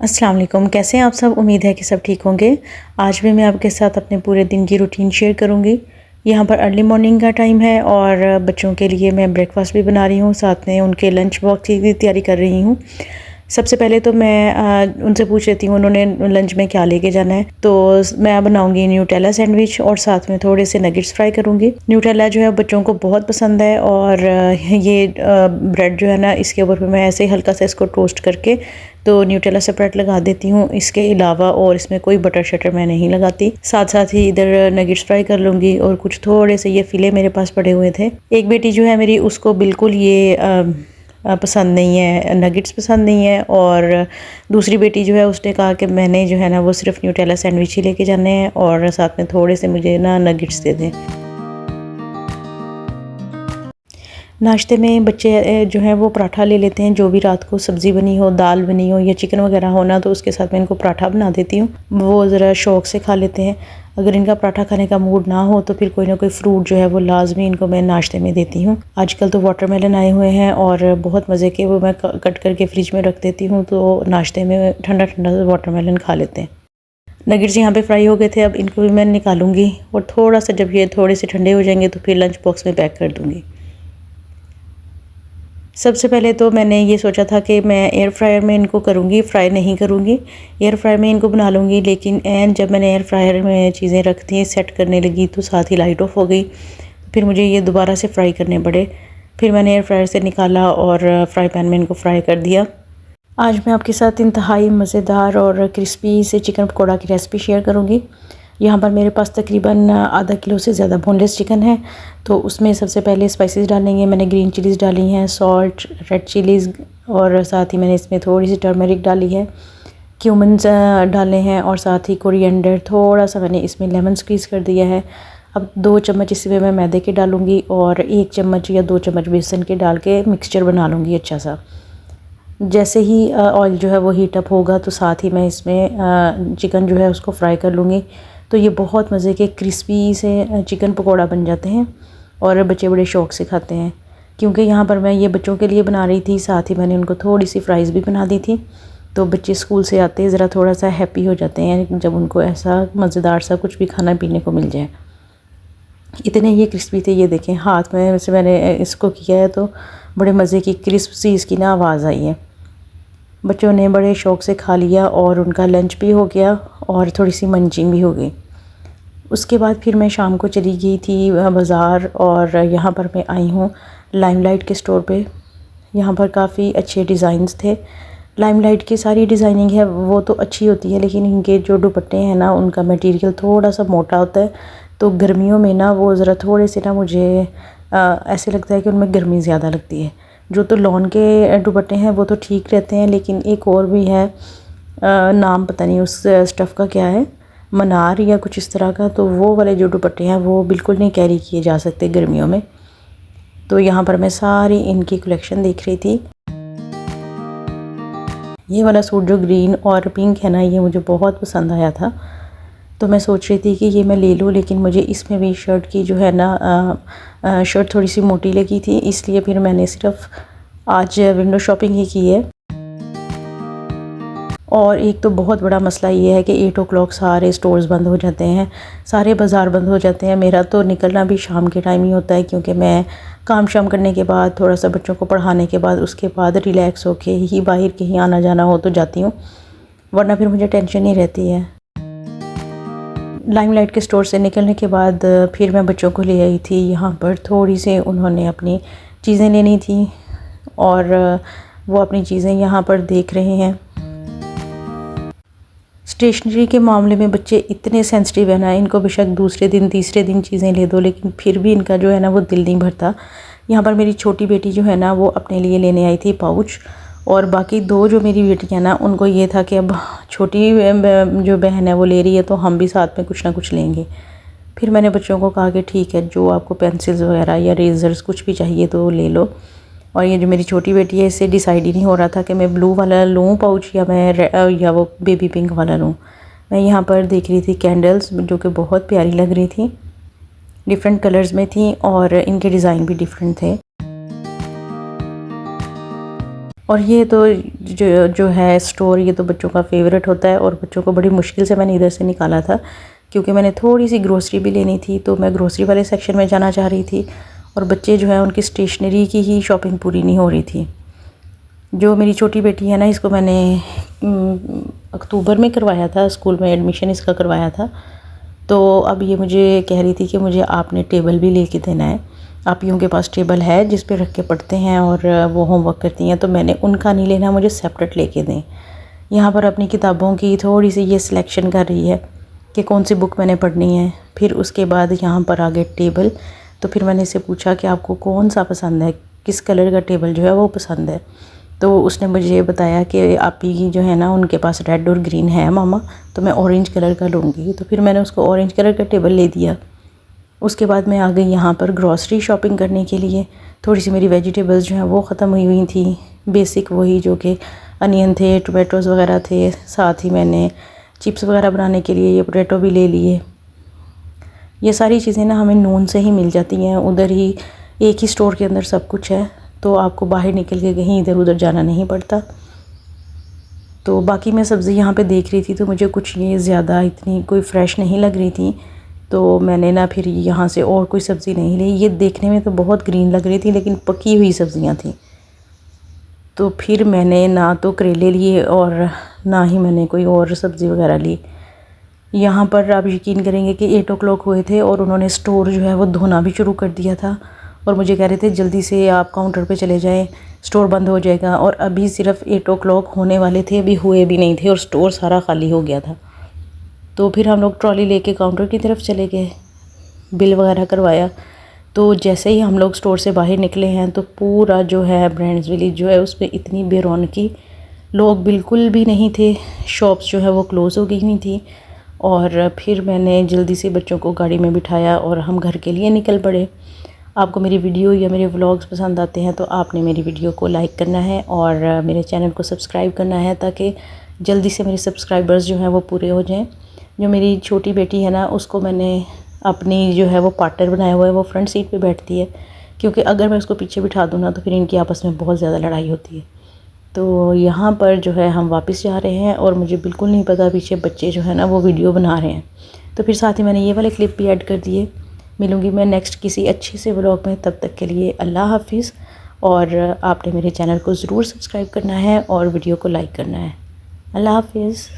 अस्सलाम वालेकुम, कैसे हैं आप सब। उम्मीद है कि सब ठीक होंगे। आज भी मैं आपके साथ अपने पूरे दिन की रूटीन शेयर करूंगी। यहाँ पर अर्ली मॉर्निंग का टाइम है और बच्चों के लिए मैं ब्रेकफास्ट भी बना रही हूँ, साथ में उनके लंच बॉक्स की भी तैयारी कर रही हूँ। सबसे पहले तो मैं उनसे पूछ लेती हूँ उन्होंने लंच में क्या लेके जाना है। तो मैं बनाऊंगी न्यूटेला सैंडविच और साथ में थोड़े से नगेट्स फ्राई करूँगी। न्यूटेला जो है बच्चों को बहुत पसंद है और ये ब्रेड जो है ना, इसके ऊपर मैं ऐसे ही हल्का सा इसको टोस्ट करके तो न्यूटेला सेपरेट लगा देती हूँ। इसके अलावा और इसमें कोई बटर शटर मैं नहीं लगाती। साथ साथ ही इधर नगेट्स फ्राई कर लूँगी और कुछ थोड़े से ये फिले मेरे पास पड़े हुए थे। एक बेटी जो है मेरी, उसको बिल्कुल ये पसंद नहीं है, नगेट्स पसंद नहीं है। और दूसरी बेटी जो है उसने कहा कि मैंने जो है ना वो सिर्फ न्यूटेला सैंडविच ही लेके जाने हैं और साथ में थोड़े से मुझे ना नगेट्स दे दें। नाश्ते में बच्चे जो हैं वो पराठा ले लेते हैं। जो भी रात को सब्ज़ी बनी हो, दाल बनी हो या चिकन वगैरह हो ना, तो उसके साथ मैं इनको पराठा बना देती हूँ। वो ज़रा शौक़ से खा लेते हैं। अगर इनका पराठा खाने का मूड ना हो तो फिर कोई ना कोई फ्रूट जो है वो लाजमी इनको मैं नाश्ते में देती हूँ। आजकल तो वाटरमेलन आए हुए हैं और बहुत मज़े के, वो मैं कट करके फ्रिज में रख देती हूँ, तो नाश्ते में ठंडा ठंडा वाटरमेलन खा लेते हैं। नगेट्स यहाँ पे फ्राई हो गए थे, अब इनको भी मैं निकालूंगी और थोड़ा सा जब ये थोड़े से ठंडे हो जाएंगे तो फिर लंच बॉक्स में पैक कर दूँगी। सबसे पहले तो मैंने ये सोचा था कि मैं एयर फ्रायर में इनको करूँगी, फ्राई नहीं करूँगी, एयर फ्रायर में इनको बना लूँगी। लेकिन जब मैंने एयर फ्रायर में चीज़ें रख दी, सेट करने लगी, तो साथ ही लाइट ऑफ हो गई। फिर मुझे ये दोबारा से फ्राई करने पड़े। फिर मैंने एयर फ्रायर से निकाला और फ्राई पैन में इनको फ्राई कर दिया। आज मैं आपके साथ इंतहाई मज़ेदार और क्रिस्पी से चिकन पकौड़ा की रेसिपी शेयर करूँगी। यहाँ पर मेरे पास तकरीबन आधा किलो से ज़्यादा बोनलेस चिकन है। तो उसमें सबसे पहले स्पाइसेस डालेंगे। मैंने ग्रीन चिलीज़ डाली हैं, सॉल्ट, रेड चिलीज़ और साथ ही मैंने इसमें थोड़ी सी टर्मरिक डाली है, क्यूमन्स डाले हैं और साथ ही कोरिएंडर, थोड़ा सा मैंने इसमें लेमन स्क्वीज़ कर दिया है। अब 2 चम्मच इसमें मैं मैदे के डालूँगी और 1 चम्मच या 2 चम्मच बेसन के डाल के मिक्सचर बना लूँगी अच्छा सा। जैसे ही ऑयल जो है वो हीट अप होगा तो साथ ही मैं इसमें चिकन जो है उसको फ्राई कर लूँगी। तो ये बहुत मज़े के क्रिस्पी से चिकन पकोड़ा बन जाते हैं और बच्चे बड़े शौक़ से खाते हैं। क्योंकि यहाँ पर मैं ये बच्चों के लिए बना रही थी, साथ ही मैंने उनको थोड़ी सी फ्राइज़ भी बना दी थी। तो बच्चे स्कूल से आते ज़रा थोड़ा सा हैप्पी हो जाते हैं जब उनको ऐसा मज़ेदार सा कुछ भी खाना पीने को मिल जाए। इतने ये क्रिस्पी थे, ये देखें हाथ में से मैंने इसको किया है तो बड़े मज़े की क्रिस्प सी इसकी ना आवाज़ आई है। बच्चों ने बड़े शौक़ से खा लिया और उनका लंच भी हो गया और थोड़ी सी मंचिंग भी हो गई। उसके बाद फिर मैं शाम को चली गई थी बाज़ार और यहाँ पर मैं आई हूँ लाइमलाइट के स्टोर पे। यहाँ पर काफ़ी अच्छे डिज़ाइंस थे। लाइमलाइट की सारी डिज़ाइनिंग है वो तो अच्छी होती है, लेकिन इनके जो दुपट्टे हैं ना, उनका मटेरियल थोड़ा सा मोटा होता है। तो गर्मियों में ना वो ज़रा थोड़े से ना मुझे ऐसे लगता है कि उनमें गर्मी ज़्यादा लगती है। जो तो लॉन के दुपट्टे हैं वो तो ठीक रहते हैं, लेकिन एक और भी है, नाम पता नहीं उस स्टफ़ का क्या है, मनार या कुछ इस तरह का। तो वो वाले जो दुपट्टे हैं वो बिल्कुल नहीं कैरी किए जा सकते गर्मियों में। तो यहाँ पर मैं सारी इनकी कलेक्शन देख रही थी। ये वाला सूट जो ग्रीन और पिंक है ना, ये मुझे बहुत पसंद आया था। तो मैं सोच रही थी कि ये मैं ले लूँ, लेकिन मुझे इसमें भी शर्ट की जो है ना शर्ट थोड़ी सी मोटी लगी थी, इसलिए फिर मैंने सिर्फ आज विंडो शॉपिंग ही की है। और एक तो बहुत बड़ा मसला ये है कि 8 o'clock सारे स्टोर्स बंद हो जाते हैं, सारे बाज़ार बंद हो जाते हैं। मेरा तो निकलना भी शाम के टाइम ही होता है, क्योंकि मैं काम शाम करने के बाद, थोड़ा सा बच्चों को पढ़ाने के बाद, उसके बाद रिलैक्स होके ही बाहर कहीं आना जाना हो तो जाती हूँ, वरना फिर मुझे टेंशन ही रहती है। लाइमलाइट के स्टोर से निकलने के बाद फिर मैं बच्चों को ले आई थी यहाँ पर। थोड़ी से उन्होंने अपनी चीज़ें लेनी थी और वो अपनी चीज़ें यहाँ पर देख रहे हैं। स्टेशनरी के मामले में बच्चे इतने सेंसिटिव है ना, इनको बेशक दूसरे दिन तीसरे दिन चीज़ें ले दो, लेकिन फिर भी इनका जो है ना वो दिल नहीं भरता। यहाँ पर मेरी छोटी बेटी जो है ना वो अपने लिए लेने आई थी पाउच, और बाकी 2 जो मेरी बेटियाँ ना, उनको ये था कि अब छोटी जो बहन है वो ले रही है तो हम भी साथ में कुछ ना कुछ लेंगे। फिर मैंने बच्चों को कहा कि ठीक है, जो आपको पेंसिल्स वगैरह या रेज़र्स कुछ भी चाहिए तो ले लो। और ये जो मेरी छोटी बेटी है, इससे डिसाइड ही नहीं हो रहा था कि मैं ब्लू वाला लूँ पाउच या वो बेबी पिंक वाला लूँ। मैं यहाँ पर देख रही थी कैंडल्स, जो कि बहुत प्यारी लग रही थी, डिफरेंट कलर्स में थी और इनके डिज़ाइन भी डिफरेंट थे। और ये तो जो है स्टोर, ये तो बच्चों का फेवरेट होता है और बच्चों को बड़ी मुश्किल से मैंने इधर से निकाला था, क्योंकि मैंने थोड़ी सी ग्रोसरी भी लेनी थी। तो मैं ग्रोसरी वाले सेक्शन में जाना चाह रही थी और बच्चे जो है उनकी स्टेशनरी की ही शॉपिंग पूरी नहीं हो रही थी। जो मेरी छोटी बेटी है ना, इसको मैंने अक्टूबर में करवाया था, स्कूल में एडमिशन इसका करवाया था। तो अब ये मुझे कह रही थी कि मुझे आपने टेबल भी लेके देना है, आप यूँ के पास टेबल है जिस पे रख के पढ़ते हैं और वो होमवर्क करती हैं। तो मैंने उनका नहीं लेना, मुझे सेपरेट लेके दें। यहाँ पर अपनी किताबों की थोड़ी सी ये सिलेक्शन कर रही है कि कौन सी बुक मैंने पढ़नी है। फिर उसके बाद यहाँ पर आ गए टेबल। तो फिर मैंने इससे पूछा कि आपको कौन सा पसंद है, किस कलर का टेबल जो है वो पसंद है। तो उसने मुझे बताया कि आप ही जो है ना उनके पास रेड और ग्रीन है मामा, तो मैं ऑरेंज कलर का लूँगी। तो फिर मैंने उसको ऑरेंज कलर का टेबल ले दिया। उसके बाद मैं आ गई यहाँ पर ग्रॉसरी शॉपिंग करने के लिए। थोड़ी सी मेरी वेजिटेबल्स जो हैं वो ख़त्म हुई थी, बेसिक वही जो कि अनियन थे, टोमेटोज़ वगैरह थे। साथ ही मैंने चिप्स वगैरह बनाने के लिए ये पोटैटो भी ले लिए। ये सारी चीज़ें ना हमें नून से ही मिल जाती हैं, उधर ही एक ही स्टोर के अंदर सब कुछ है, तो आपको बाहर निकल के कहीं इधर उधर जाना नहीं पड़ता। तो बाकी मैं सब्ज़ी यहाँ पे देख रही थी तो मुझे कुछ ये ज़्यादा इतनी कोई फ़्रेश नहीं लग रही थी, तो मैंने ना फिर यहाँ से और कोई सब्ज़ी नहीं ली। ये देखने में तो बहुत ग्रीन लग रही थी लेकिन पकी हुई सब्ज़ियाँ थी। तो फिर मैंने ना तो करेले लिए और ना ही मैंने कोई और सब्ज़ी वगैरह ली। यहाँ पर आप यकीन करेंगे कि 8 o'clock हुए थे और उन्होंने स्टोर जो है वो धोना भी शुरू कर दिया था और मुझे कह रहे थे जल्दी से आप काउंटर पे चले जाएं, स्टोर बंद हो जाएगा। और अभी सिर्फ 8 o'clock होने वाले थे, अभी हुए भी नहीं थे और स्टोर सारा खाली हो गया था। तो फिर हम लोग ट्रॉली लेके काउंटर की तरफ चले गए, बिल वगैरह करवाया। तो जैसे ही हम लोग स्टोर से बाहर निकले हैं तो पूरा जो है ब्रांड्स विलेज जो है उस पर इतनी बेरौनकी, लोग बिल्कुल भी नहीं थे, शॉप्स जो है वो क्लोज़ हो गई हुई थी। और फिर मैंने जल्दी से बच्चों को गाड़ी में बिठाया और हम घर के लिए निकल पड़े। आपको मेरी वीडियो या मेरे व्लॉग्स पसंद आते हैं तो आपने मेरी वीडियो को लाइक करना है और मेरे चैनल को सब्सक्राइब करना है, ताकि जल्दी से मेरे सब्सक्राइबर्स जो हैं वो पूरे हो जाएं। जो मेरी छोटी बेटी है ना, उसको मैंने अपनी जो है वो पार्टनर बनाया हुआ है, वो फ्रंट सीट पे बैठती है, क्योंकि अगर मैं उसको पीछे बिठा दूँ ना तो फिर इनकी आपस में बहुत ज़्यादा लड़ाई होती है। तो यहाँ पर जो है हम वापस जा रहे हैं और मुझे बिल्कुल नहीं पता पीछे बच्चे जो है ना वो वीडियो बना रहे हैं। तो फिर साथ ही मैंने ये वाले क्लिप भी ऐड कर दिए। मिलूँगी मैं नेक्स्ट किसी अच्छे से व्लॉग में, तब तक के लिए अल्लाह हाफिज़। और आपने मेरे चैनल को ज़रूर सब्सक्राइब करना है और वीडियो को लाइक करना है। अल्लाह हाफिज़।